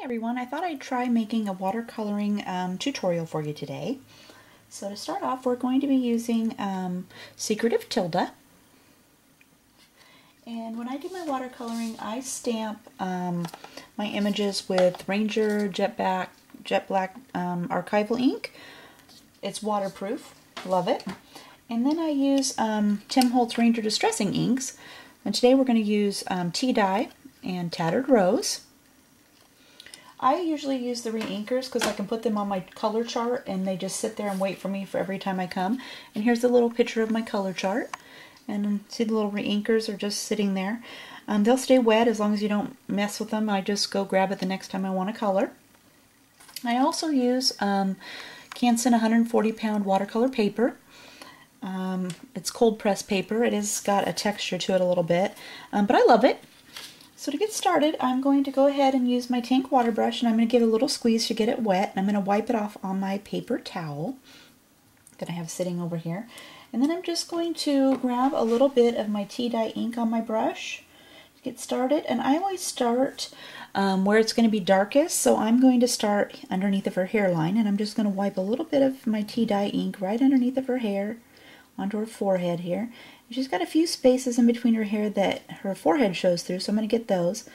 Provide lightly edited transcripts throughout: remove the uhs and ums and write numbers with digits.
Hi everyone, I thought I'd try making a watercoloring tutorial for you today. So to start off, we're going to be using SecretiveTilda. And when I do my watercoloring, I stamp my images with Ranger Jet Black archival ink. It's waterproof, love it. And then I use Tim Holtz Ranger Distressing inks. And today we're going to use Tea Dye and Tattered Rose. I usually use the re-inkers because I can put them on my color chart and they just sit there and wait for me for every time I come. And here's a little picture of my color chart. And see the little re-inkers are just sitting there. They'll stay wet as long as you don't mess with them. I just go grab it the next time I want to color. I also use Canson 140-pound watercolor paper. It's cold press paper. It has got a texture to it a little bit, but I love it. So to get started, I'm going to go ahead and use my tank water brush, and I'm going to give it a little squeeze to get it wet, and I'm going to wipe it off on my paper towel that I have sitting over here. And then I'm just going to grab a little bit of my tea dye ink on my brush to get started. And I always start where it's going to be darkest, so I'm going to start underneath of her hairline, and I'm just going to wipe a little bit of my tea dye ink right underneath of her hair onto her forehead here. She's got a few spaces in between her hair that her forehead shows through, so I'm going to get those.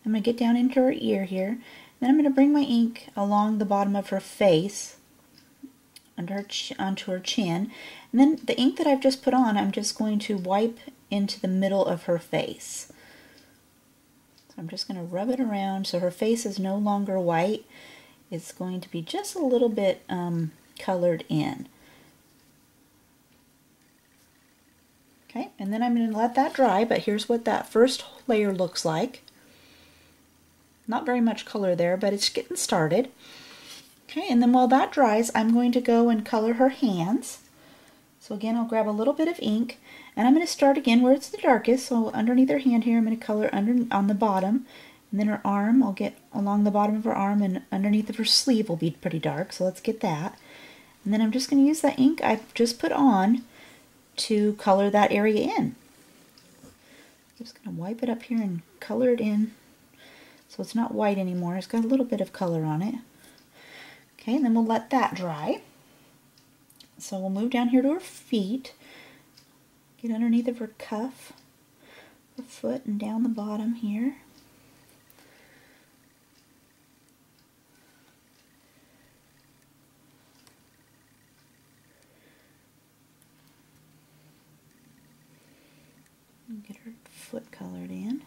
I'm going to get down into her ear here. Then I'm going to bring my ink along the bottom of her face, onto her chin. And then the ink that I've just put on, I'm just going to wipe into the middle of her face. So I'm just going to rub it around so her face is no longer white. It's going to be just a little bit colored in. Okay, and then I'm going to let that dry, but here's what that first layer looks like. Not very much color there, but it's getting started. Okay, and then while that dries, I'm going to go and color her hands. So again, I'll grab a little bit of ink, and I'm going to start again where it's the darkest. So underneath her hand here, I'm going to color on the bottom, and then her arm, I'll get along the bottom of her arm, and underneath of her sleeve will be pretty dark, so let's get that. And then I'm just going to use that ink I've just put on to color that area in. Just going to wipe it up here and color it in so it's not white anymore. It's got a little bit of color on it. Okay, and then we'll let that dry. So we'll move down here to her feet, get underneath of her cuff, her foot, and down the bottom here. Get her foot colored in.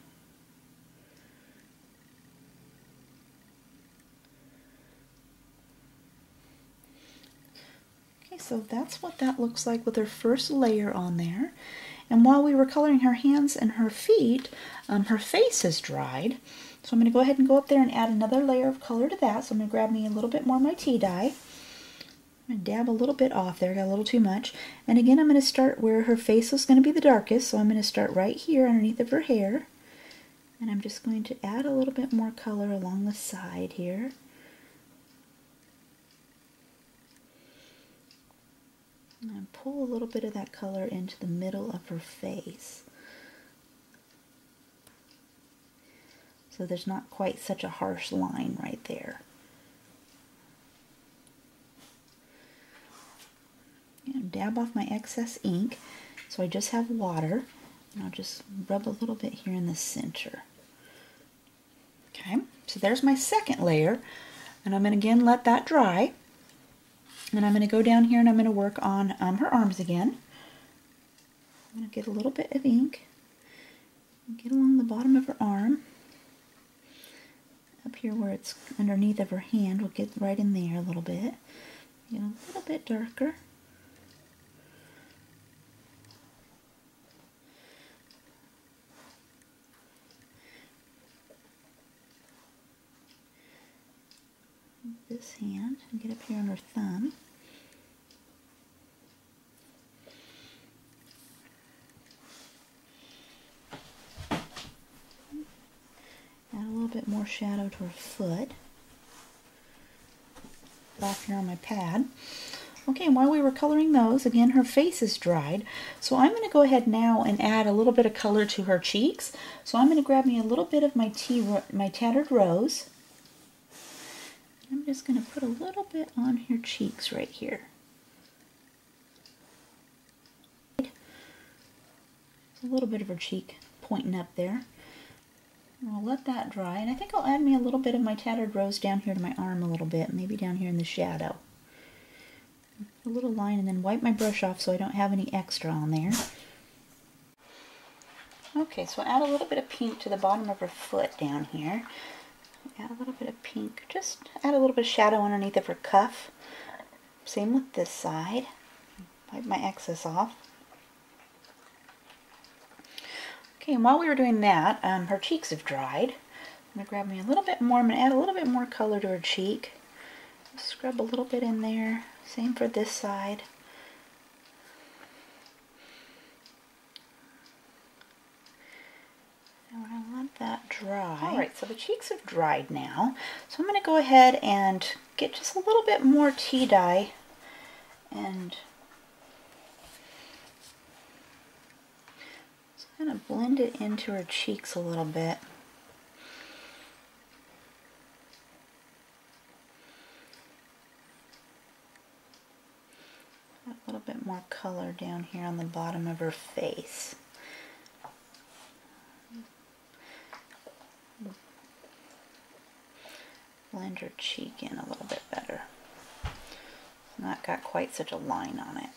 Okay, so that's what that looks like with her first layer on there. And while we were coloring her hands and her feet, her face has dried. So I'm going to go ahead and go up there and add another layer of color to that. So I'm going to grab me a little bit more of my tea dye. I'm going to dab a little bit off there, got a little too much. And again, I'm going to start where her face is going to be the darkest, so I'm going to start right here underneath of her hair. And I'm just going to add a little bit more color along the side here. And pull a little bit of that color into the middle of her face, so there's not quite such a harsh line right there. Dab off my excess ink, so I just have water, and I'll just rub a little bit here in the center. Okay, so there's my second layer, and I'm going to again let that dry, and I'm going to go down here and I'm going to work on her arms again. I'm going to get a little bit of ink, get along the bottom of her arm, up here where it's underneath of her hand, we'll get right in there a little bit, get a little bit darker. This hand and get up here on her thumb. Add a little bit more shadow to her foot. Off here on my pad. Okay, and while we were coloring those, again, her face is dried. So I'm going to go ahead now and add a little bit of color to her cheeks. So I'm going to grab me a little bit of my Tattered Rose. I'm just going to put a little bit on her cheeks right here. A little bit of her cheek pointing up there. I'll let that dry, and I think I'll add me a little bit of my tattered rose down here to my arm a little bit, maybe down here in the shadow. A little line, and then wipe my brush off so I don't have any extra on there. Okay, so add a little bit of pink to the bottom of her foot down here. Add a little bit of pink, just add a little bit of shadow underneath of her cuff. Same with this side. Wipe my excess off. Okay, and while we were doing that, her cheeks have dried. I'm going to grab me a little bit more. I'm going to add a little bit more color to her cheek. Scrub a little bit in there. Same for this side. And we're going to let that dry. Alright, so the cheeks have dried now. So I'm going to go ahead and get just a little bit more tea dye and kind of blend it into her cheeks a little bit. A little bit more color down here on the bottom of her face. Blend her cheek in a little bit better. It's not got quite such a line on it.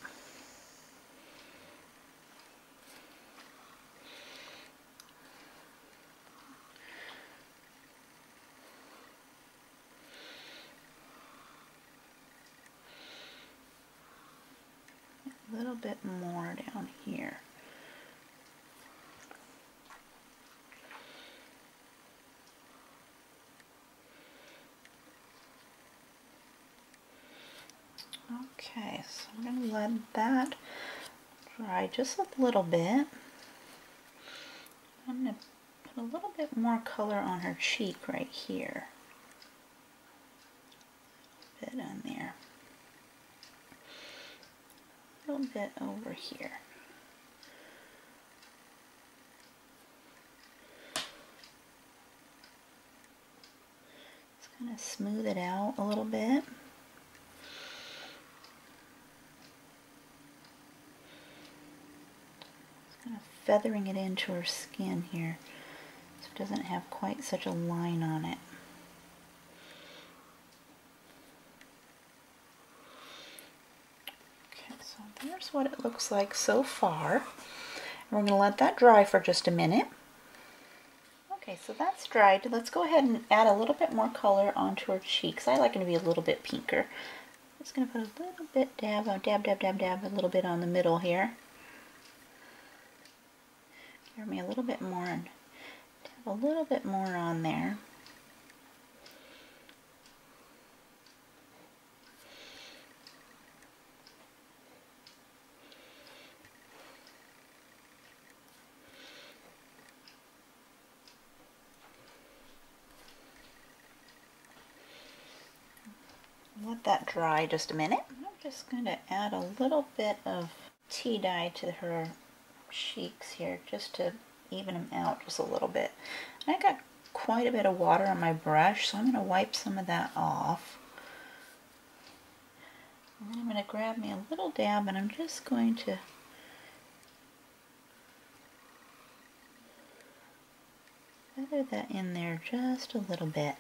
A little bit more down here. Okay, so I'm going to let that dry just a little bit. I'm going to put a little bit more color on her cheek right here. A bit on there. A little bit over here. Just kind of smooth it out a little bit. Just kind of feathering it into her skin here so it doesn't have quite such a line on it. So there's what it looks like so far. And we're going to let that dry for just a minute. Okay, so that's dried. Let's go ahead and add a little bit more color onto her cheeks. I like them to be a little bit pinker. I'm just going to put a little bit, dab, a little bit on the middle here. Give me a little bit more and dab a little bit more on there. Let that dry just a minute. I'm just going to add a little bit of tea dye to her cheeks here just to even them out just a little bit. And I got quite a bit of water on my brush, so I'm going to wipe some of that off. And then I'm going to grab me a little dab and I'm just going to feather that in there just a little bit.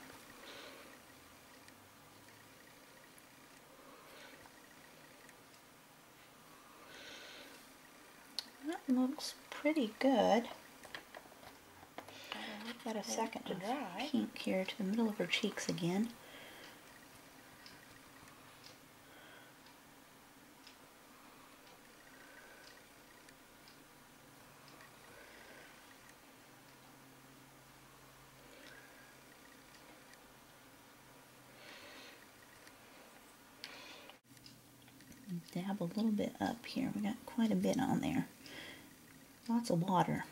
That looks pretty good. I've got a second to dry. Pink here to the middle of her cheeks again. Dab a little bit up here. We got quite a bit on there. Lots of water.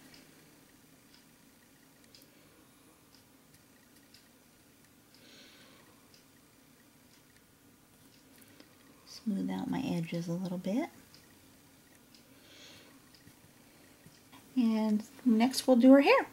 Smooth out my edges a little bit. And next we'll do her hair.